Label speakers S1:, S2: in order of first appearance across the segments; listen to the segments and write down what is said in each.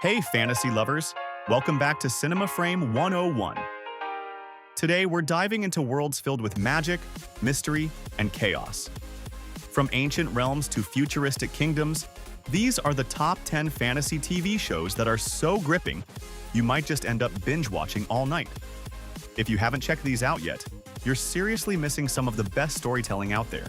S1: Hey fantasy lovers, welcome back to Cinema Frame 101. Today we're diving into worlds filled with magic, mystery, and chaos. From ancient realms to futuristic kingdoms, these are the top 10 fantasy TV shows that are so gripping, you might just end up binge-watching all night. If you haven't checked these out yet, you're seriously missing some of the best storytelling out there.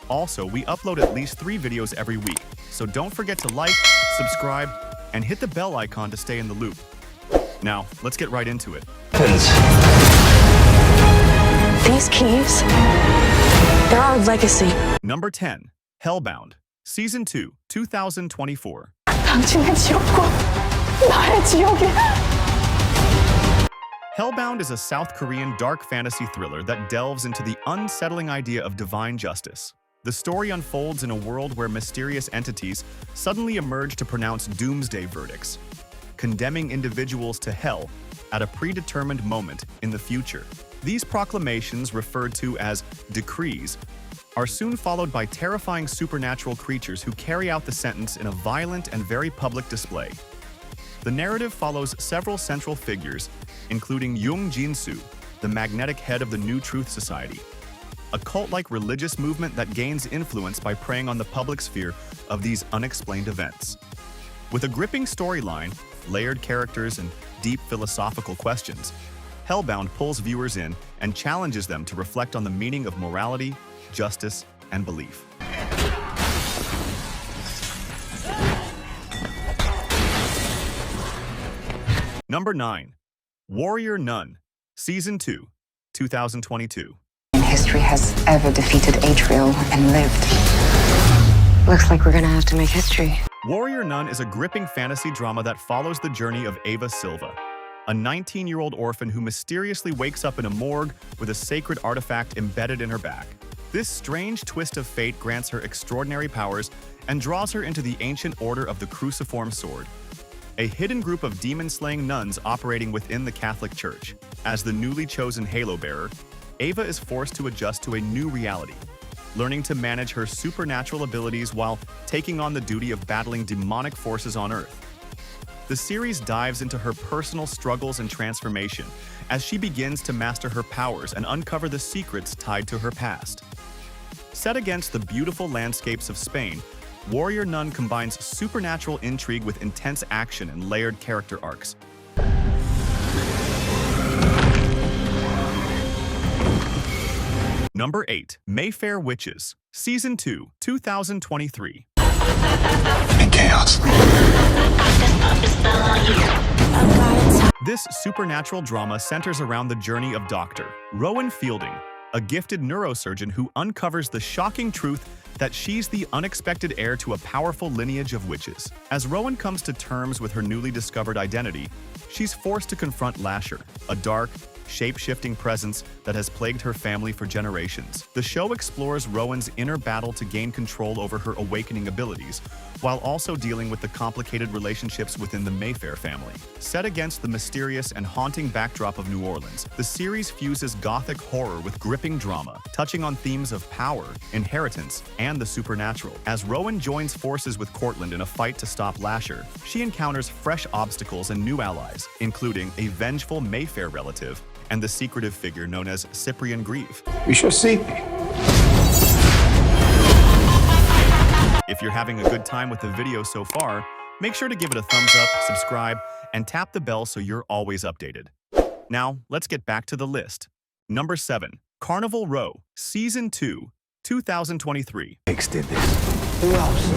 S1: Also, we upload at least 3 videos every week, so don't forget to like, subscribe, and hit the bell icon to stay in the loop. Now, let's get right into it.
S2: These keys, they're our legacy.
S1: Number 10. HELLBOUND, Season 2, 2024.
S2: 당신의 지옥과 나의 지옥이.
S1: HELLBOUND is a South Korean dark fantasy thriller that delves into the unsettling idea of divine justice. The story unfolds in a world where mysterious entities suddenly emerge to pronounce doomsday verdicts, condemning individuals to hell at a predetermined moment in the future. These proclamations, referred to as decrees, are soon followed by terrifying supernatural creatures who carry out the sentence in a violent and very public display. The narrative follows several central figures, including Jung Jin-soo, the magnetic head of the New Truth Society, a cult-like religious movement that gains influence by preying on the public sphere of these unexplained events. With a gripping storyline, layered characters, and deep philosophical questions, HELLBOUND pulls viewers in and challenges them to reflect on the meaning of morality, justice, and belief. Number 9. Warrior Nun, Season 2, 2022.
S3: History has ever defeated Atrial and lived. Looks like we're gonna have to make history.
S1: Warrior Nun is a gripping fantasy drama that follows the journey of Ava Silva, a 19-year-old orphan who mysteriously wakes up in a morgue with a sacred artifact embedded in her back. This strange twist of fate grants her extraordinary powers and draws her into the ancient order of the Cruciform Sword, a hidden group of demon-slaying nuns operating within the Catholic Church. As the newly chosen Halo bearer, Ava is forced to adjust to a new reality, learning to manage her supernatural abilities while taking on the duty of battling demonic forces on Earth. The series dives into her personal struggles and transformation as she begins to master her powers and uncover the secrets tied to her past. Set against the beautiful landscapes of Spain, Warrior Nun combines supernatural intrigue with intense action and layered character arcs. Number 8. MAYFAIR Witches, Season 2, 2023.
S4: In chaos.
S1: This supernatural drama centers around the journey of Dr. Rowan Fielding, a gifted neurosurgeon who uncovers the shocking truth that she's the unexpected heir to a powerful lineage of witches. As Rowan comes to terms with her newly discovered identity, she's forced to confront Lasher, a dark, shape-shifting presence that has plagued her family for generations. The show explores Rowan's inner battle to gain control over her awakening abilities, while also dealing with the complicated relationships within the MAYFAIR family. Set against the mysterious and haunting backdrop of New Orleans, the series fuses gothic horror with gripping drama, touching on themes of power, inheritance, and the supernatural. As Rowan joins forces with Cortland in a fight to stop Lasher, she encounters fresh obstacles and new allies, including a vengeful MAYFAIR relative and the secretive figure known as Cyprian Grieve.
S4: We shall see.
S1: If you're having a good time with the video so far, make sure to give it a thumbs up, subscribe, and tap the bell so you're always updated. Now, let's get back to the list. Number 7. CARNIVAL ROW, Season 2, 2023.
S4: WINX did this. Who else?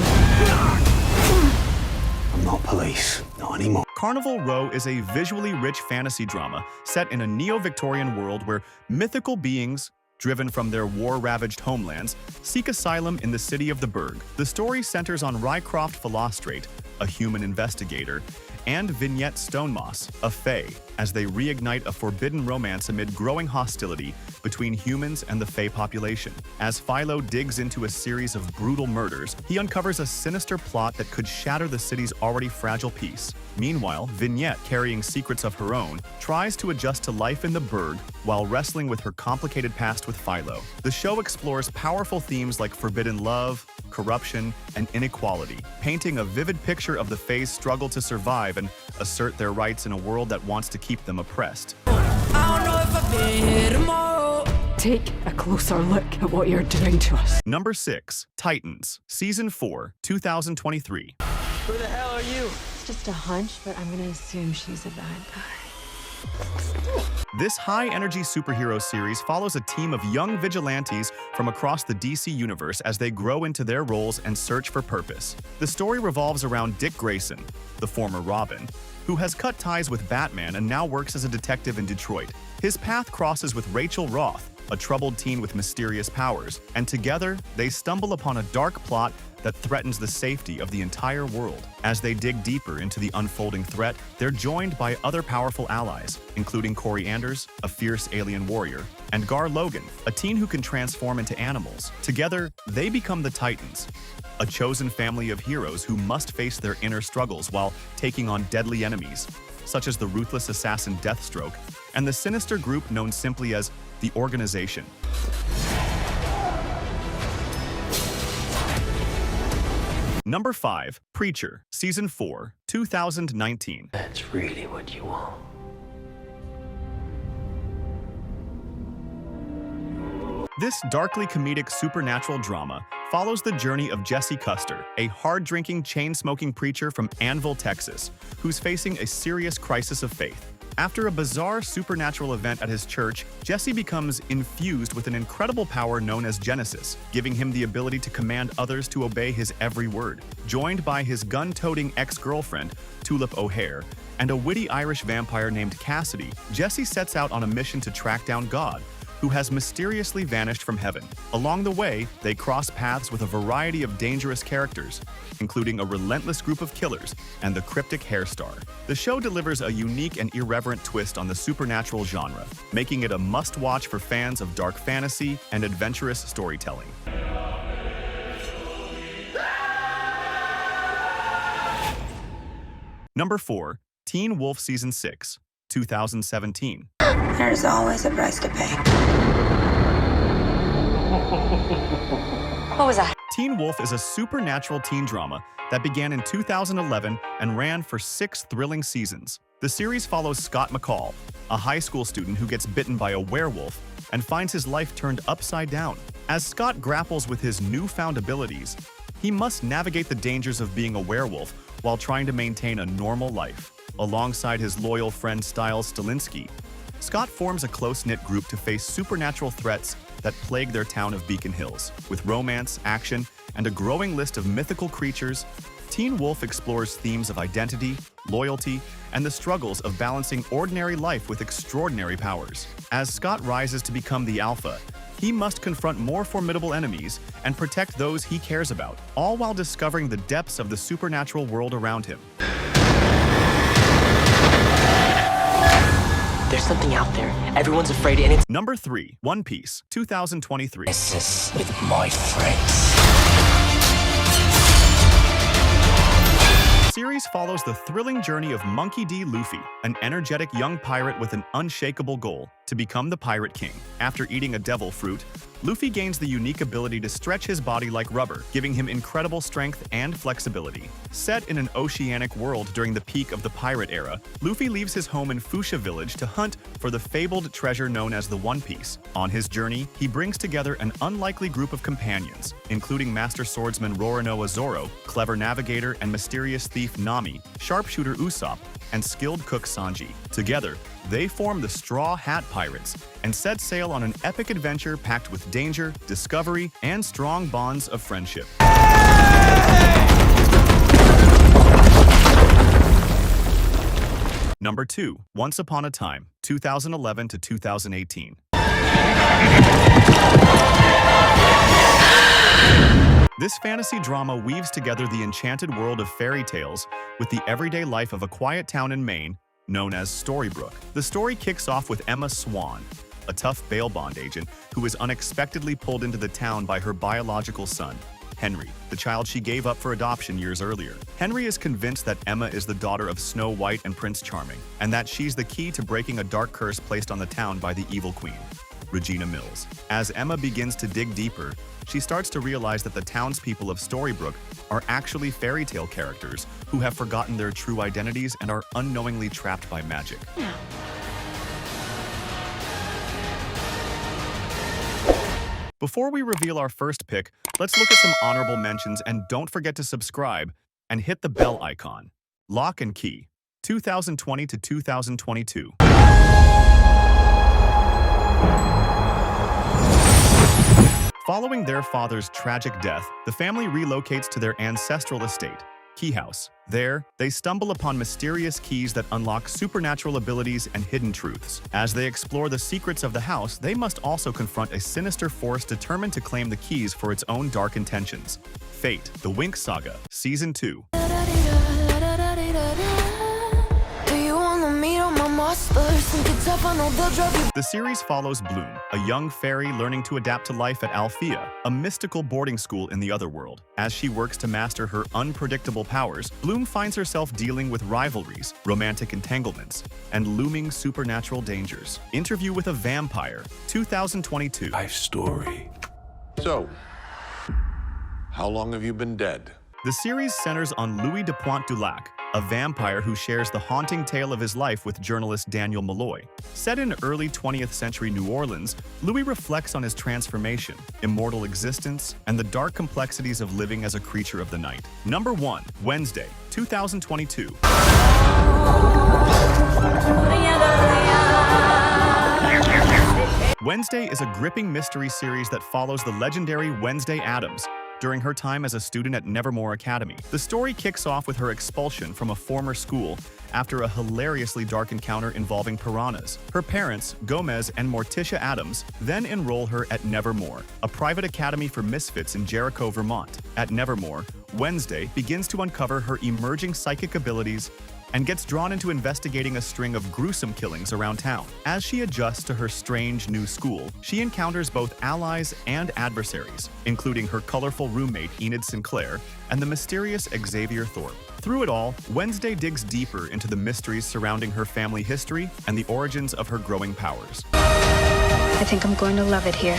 S4: I'm not police. Not anymore.
S1: CARNIVAL ROW is a visually rich fantasy drama set in a neo-Victorian world where mythical beings, driven from their war-ravaged homelands, seek asylum in the city of the Burg. The story centers on Rycroft Philostrate, a human investigator, and Vignette Stonemoss, a fae, as they reignite a forbidden romance amid growing hostility between humans and the fae population. As Philo digs into a series of brutal murders, he uncovers a sinister plot that could shatter the city's already fragile peace. Meanwhile, Vignette, carrying secrets of her own, tries to adjust to life in the Burg while wrestling with her complicated past with Philo. The show explores powerful themes like forbidden love, corruption, and inequality, painting a vivid picture of the Fae's struggle to survive and assert their rights in a world that wants to keep them oppressed.
S2: Take a closer look at what you're doing to us.
S1: Number 6. Titans, Season 4, 2023.
S5: Who the hell are you?
S2: It's just a hunch, but I'm gonna assume she's a bad guy.
S1: This high-energy superhero series follows a team of young vigilantes from across the DC universe as they grow into their roles and search for purpose. The story revolves around Dick Grayson, the former Robin, who has cut ties with Batman and now works as a detective in Detroit. His path crosses with Rachel Roth, a troubled teen with mysterious powers, and together they stumble upon a dark plot that threatens the safety of the entire world. As they dig deeper into the unfolding threat, they're joined by other powerful allies, including Corey Anders, a fierce alien warrior, and Gar Logan, a teen who can transform into animals. Together, they become the Titans, a chosen family of heroes who must face their inner struggles while taking on deadly enemies, such as the ruthless assassin Deathstroke and the sinister group known simply as the Organization. Number 5. Preacher, Season 4, 2019.
S5: That's really what you want.
S1: This darkly comedic supernatural drama follows the journey of Jesse Custer, a hard-drinking, chain-smoking preacher from Annville, Texas, who's facing a serious crisis of faith. After a bizarre supernatural event at his church, Jesse becomes infused with an incredible power known as Genesis, giving him the ability to command others to obey his every word. Joined by his gun-toting ex-girlfriend, Tulip O'Hare, and a witty Irish vampire named Cassidy, Jesse sets out on a mission to track down God, who has mysteriously vanished from heaven. Along the way, they cross paths with a variety of dangerous characters, including a relentless group of killers and the cryptic Hairstar. The show delivers a unique and irreverent twist on the supernatural genre, making it a must-watch for fans of dark fantasy and adventurous storytelling. Number 4. Teen Wolf Season 6, 2017.
S6: There's always a price to pay.
S2: What was that?
S1: Teen Wolf is a supernatural teen drama that began in 2011 and ran for 6 thrilling seasons. The series follows Scott McCall, a high school student who gets bitten by a werewolf and finds his life turned upside down. As Scott grapples with his newfound abilities, he must navigate the dangers of being a werewolf while trying to maintain a normal life. Alongside his loyal friend Stiles Stilinski, Scott forms a close-knit group to face supernatural threats that plague their town of Beacon Hills. With romance, action, and a growing list of mythical creatures, Teen Wolf explores themes of identity, loyalty, and the struggles of balancing ordinary life with extraordinary powers. As Scott rises to become the Alpha, he must confront more formidable enemies and protect those he cares about, all while discovering the depths of the supernatural world around him.
S5: There's something out there. Everyone's afraid, and it's
S1: Number 3. One Piece, 2023.
S5: this with my friends.
S1: The series follows the thrilling journey of Monkey D. Luffy, an energetic young pirate with an unshakable goal to become the Pirate King. After eating a devil fruit, Luffy gains the unique ability to stretch his body like rubber, giving him incredible strength and flexibility. Set in an oceanic world during the peak of the pirate era, Luffy leaves his home in Fuchsia Village to hunt for the fabled treasure known as the One Piece. On his journey, he brings together an unlikely group of companions, including Master Swordsman Roronoa Zoro, clever navigator and mysterious thief Nami, sharpshooter Usopp, and skilled cook Sanji. Together, they form the Straw Hat Pirates and set sail on an epic adventure packed with danger, discovery, and strong bonds of friendship. Number 2. Once Upon a Time, 2011 to 2018. This fantasy drama weaves together the enchanted world of fairy tales with the everyday life of a quiet town in Maine known as Storybrooke. The story kicks off with Emma Swan, a tough bail bond agent who is unexpectedly pulled into the town by her biological son, Henry, the child she gave up for adoption years earlier. Henry is convinced that Emma is the daughter of Snow White and Prince Charming, and that she's the key to breaking a dark curse placed on the town by the evil queen. Regina Mills. As Emma begins to dig deeper, she starts to realize that the townspeople of Storybrooke are actually fairy tale characters who have forgotten their true identities and are unknowingly trapped by magic. Before we reveal our first pick, let's look at some honorable mentions, and don't forget to subscribe and hit the bell icon. Lock and Key, 2020 to 2022. Following their father's tragic death, the family relocates to their ancestral estate, Key House. There, they stumble upon mysterious keys that unlock supernatural abilities and hidden truths. As they explore the secrets of the house, they must also confront a sinister force determined to claim the keys for its own dark intentions. Fate, the WINX Saga, Season 2. The series follows Bloom, a young fairy learning to adapt to life at Althea, a mystical boarding school in the otherworld. As she works to master her unpredictable powers, Bloom finds herself dealing with rivalries, romantic entanglements, and looming supernatural dangers. Interview with a Vampire, 2022.
S7: Life story.
S8: So, how long have you been dead?
S1: The series centers on Louis de Pointe-du-Lac, a vampire who shares the haunting tale of his life with journalist Daniel Malloy. Set in early 20th century New Orleans, Louis reflects on his transformation, immortal existence, and the dark complexities of living as a creature of the night. Number 1. Wednesday, 2022. Wednesday is a gripping mystery series that follows the legendary Wednesday Addams during her time as a student at Nevermore Academy. The story kicks off with her expulsion from a former school after a hilariously dark encounter involving piranhas. Her parents, Gomez and Morticia Adams, then enroll her at Nevermore, a private academy for misfits in Jericho, Vermont. At Nevermore, Wednesday begins to uncover her emerging psychic abilities and gets drawn into investigating a string of gruesome killings around town. As she adjusts to her strange new school, she encounters both allies and adversaries, including her colorful roommate Enid Sinclair and the mysterious Xavier Thorpe. Through it all, Wednesday digs deeper into the mysteries surrounding her family history and the origins of her growing powers.
S6: I think I'm going to love it here.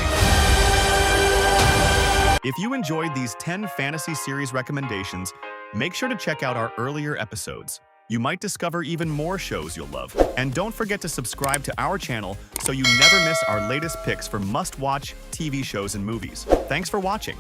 S1: If you enjoyed these 10 fantasy series recommendations, make sure to check out our earlier episodes. You might discover even more shows you'll love. And don't forget to subscribe to our channel so you never miss our latest picks for must-watch TV shows and movies. Thanks for watching.